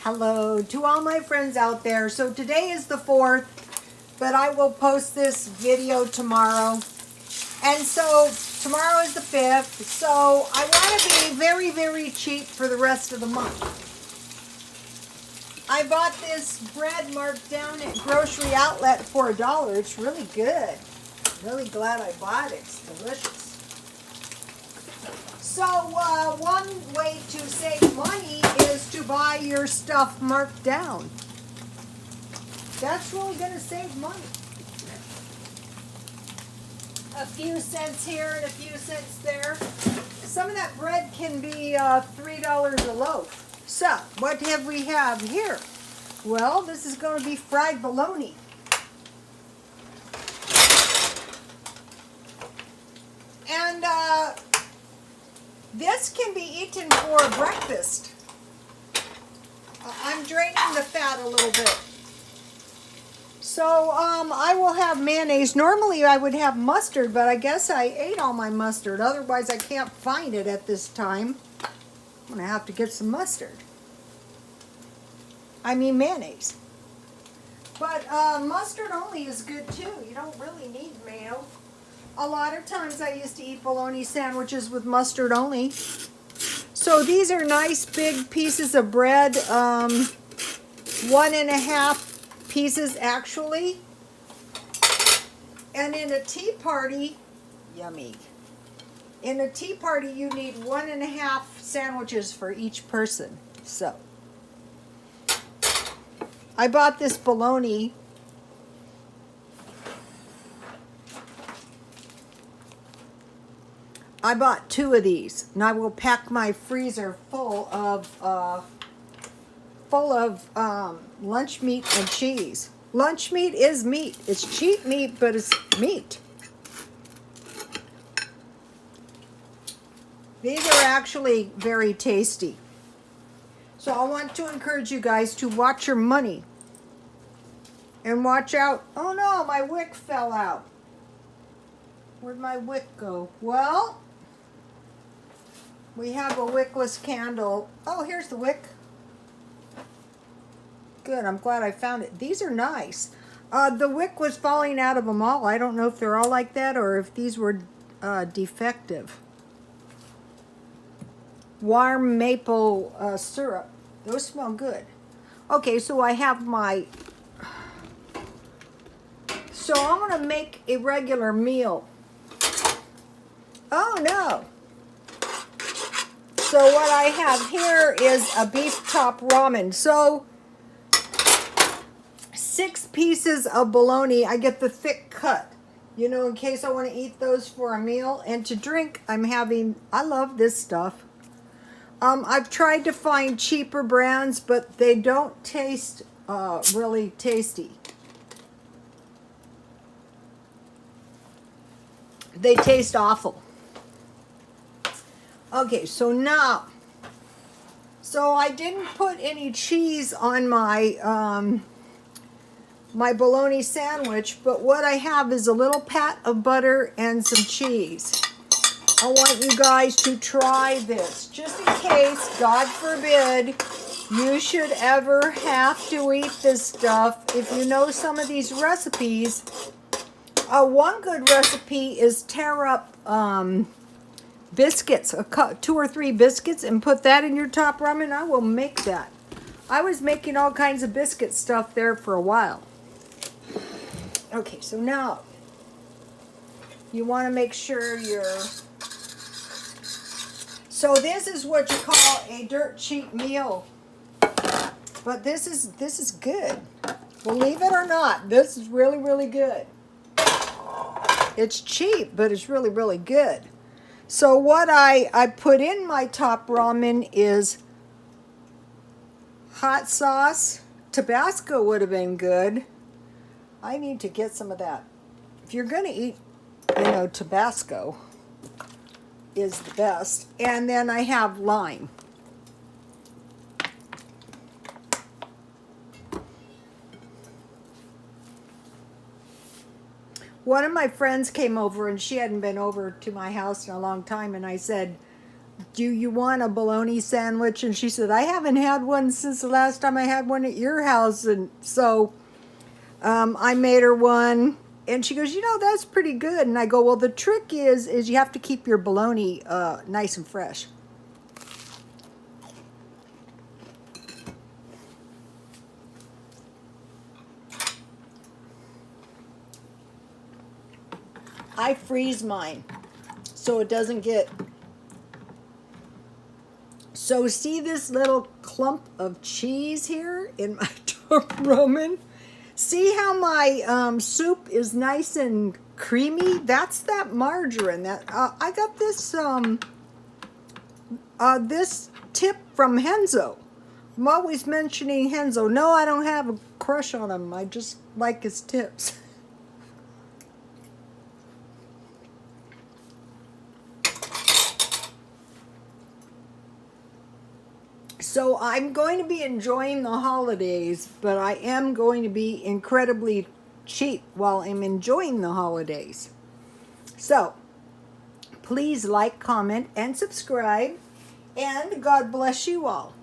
Hello to all my friends out there. So today is the 4th, but I will post this video tomorrow. And so tomorrow is the 5th, so I want to be very, very cheap for the rest of the month. I bought this bread marked down at Grocery Outlet for $1. It's really good. Really glad I bought it. It's delicious. So one way to save money is to buy your stuff marked down. That's really going to save money. A few cents here and a few cents there. Some of that bread can be $3 a loaf. So what have we have here? Well, this is going to be fried bologna. And this can be eaten for breakfast. I'm draining the fat a little bit. So I will have mayonnaise. Normally I would have mustard, but I guess I ate all my mustard. Otherwise I can't find it at this time. I'm going to have to get some mustard. I mean mayonnaise. But mustard only is good too. You don't really need mayo. A lot of times I used to eat bologna sandwiches with mustard only. So these are nice big pieces of bread. 1.5 pieces actually. And in a tea party, yummy. In a tea party you need 1.5 sandwiches for each person. So I bought this bologna. I bought 2 of these, and I will pack my freezer full of lunch meat and cheese. Lunch meat is meat. It's cheap meat, but it's meat. These are actually very tasty. So I want to encourage you guys to watch your money. And watch out. Oh no, my wick fell out. Where'd my wick go? Well, we have a wickless candle. Oh, here's the wick. Good, I'm glad I found it. These are nice. The wick was falling out of them all. I don't know if they're all like that or if these were defective. Warm maple syrup. Those smell good. Okay, so I have my... So I'm going to make a regular meal. Oh, no. So what I have here is a beef top ramen. So 6 pieces of bologna. I get the thick cut, you know, in case I want to eat those for a meal. And to drink, I'm having, I love this stuff. I've tried to find cheaper brands, but they don't taste really tasty. They taste awful. Okay, so now, so I didn't put any cheese on my my bologna sandwich, but what I have is a little pat of butter and some cheese. I want you guys to try this, just in case, God forbid, you should ever have to eat this stuff. If you know some of these recipes, one good recipe is tear up biscuits, 2 or 3 biscuits, and put that in your top ramen. I will make that. I was making all kinds of biscuit stuff there for a while. Okay, so now you want to make sure you're... So this is what you call a dirt cheap meal. But this is good. Believe it or not, this is really, really good. It's cheap, but it's really, really good. So what I put in my top ramen is hot sauce. Tabasco would have been good. I need to get some of that. If you're going to eat, you know, Tabasco is the best. And then I have lime. One of my friends came over, and she hadn't been over to my house in a long time, and I said, do you want a bologna sandwich? And she said, I haven't had one since the last time I had one at your house. And so I made her one. And she goes, you know, that's pretty good. And I go, well, the trick is you have to keep your bologna nice and fresh. I freeze mine so it doesn't get... So see this little clump of cheese here in my ramen? See how my soup is nice and creamy? That's that margarine. That I got this tip from Henzo. I'm always mentioning Henzo. No, I don't have a crush on him. I just like his tips. So I'm going to be enjoying the holidays, but I am going to be incredibly cheap while I'm enjoying the holidays. So please like, comment, and subscribe, and God bless you all.